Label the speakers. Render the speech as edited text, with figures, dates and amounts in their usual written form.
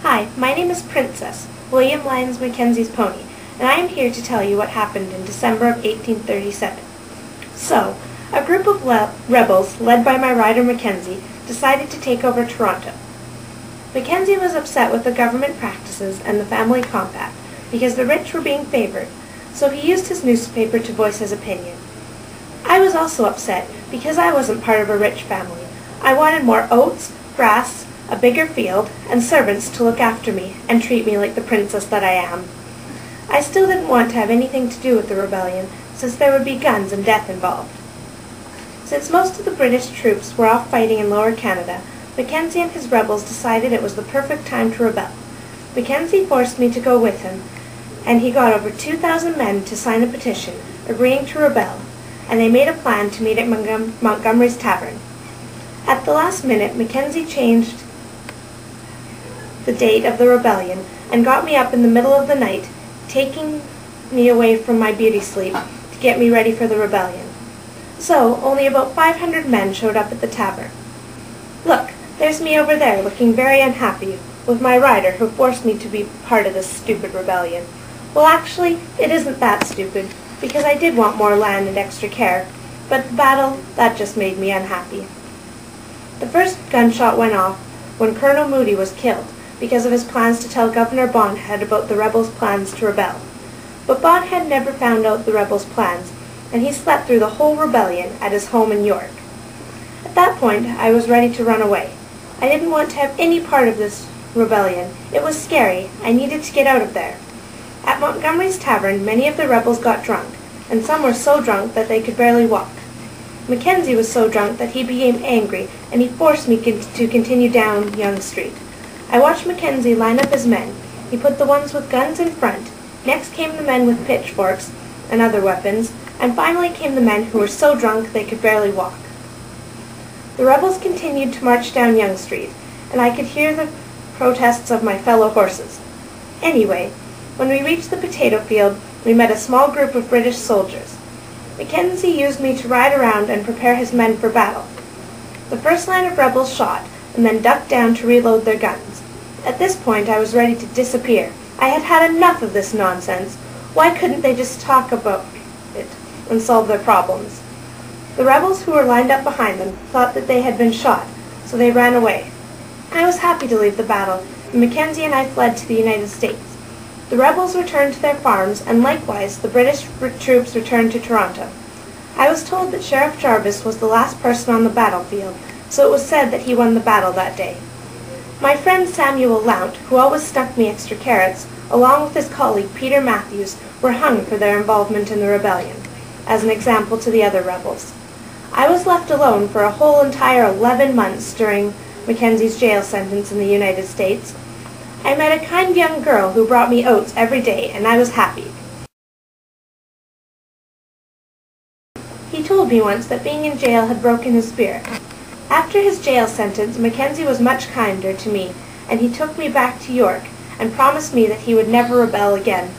Speaker 1: Hi, my name is Princess, William Lyons Mackenzie's pony, and I am here to tell you what happened in December of 1837. So, a group of rebels, led by my rider Mackenzie, decided to take over Toronto. Mackenzie was upset with the government practices and the family compact because the rich were being favored, so he used his newspaper to voice his opinion. I was also upset because I wasn't part of a rich family. I wanted more oats, grass, a bigger field, and servants to look after me and treat me like the princess that I am. I still didn't want to have anything to do with the rebellion, since there would be guns and death involved. Since most of the British troops were off fighting in Lower Canada, Mackenzie and his rebels decided it was the perfect time to rebel. Mackenzie forced me to go with him, and he got over 2,000 men to sign a petition agreeing to rebel, and they made a plan to meet at Montgomery's Tavern. At the last minute, Mackenzie changed the date of the rebellion and got me up in the middle of the night, taking me away from my beauty sleep to get me ready for the rebellion. So, only about 500 men showed up at the tavern. Look, there's me over there looking very unhappy, with my rider who forced me to be part of this stupid rebellion. Well, actually, it isn't that stupid, because I did want more land and extra care, but the battle, that just made me unhappy. The first gunshot went off when Colonel Moody was killed, because of his plans to tell Governor Bondhead about the rebels' plans to rebel. But Bondhead never found out the rebels' plans, and he slept through the whole rebellion at his home in York. At that point, I was ready to run away. I didn't want to have any part of this rebellion. It was scary. I needed to get out of there. At Montgomery's Tavern, many of the rebels got drunk, and some were so drunk that they could barely walk. Mackenzie was so drunk that he became angry, and he forced me to continue down Yonge Street. I watched Mackenzie line up his men. He put the ones with guns in front. Next came the men with pitchforks and other weapons, and finally came the men who were so drunk they could barely walk. The rebels continued to march down Yonge Street, and I could hear the protests of my fellow horses. Anyway, when we reached the potato field, we met a small group of British soldiers. Mackenzie used me to ride around and prepare his men for battle. The first line of rebels shot, and then ducked down to reload their guns. At this point, I was ready to disappear. I had had enough of this nonsense. Why couldn't they just talk about it and solve their problems? The rebels who were lined up behind them thought that they had been shot, so they ran away. I was happy to leave the battle, and Mackenzie and I fled to the United States. The rebels returned to their farms, and likewise the British troops returned to Toronto. I was told that Sheriff Jarvis was the last person on the battlefield, so it was said that he won the battle that day. My friend Samuel Lount, who always stuck me extra carrots, along with his colleague Peter Matthews, were hung for their involvement in the rebellion, as an example to the other rebels. I was left alone for a whole entire 11 months during Mackenzie's jail sentence in the United States. I met a kind young girl who brought me oats every day, and I was happy. He told me once that being in jail had broken his spirit. After his jail sentence, Mackenzie was much kinder to me, and he took me back to York and promised me that he would never rebel again.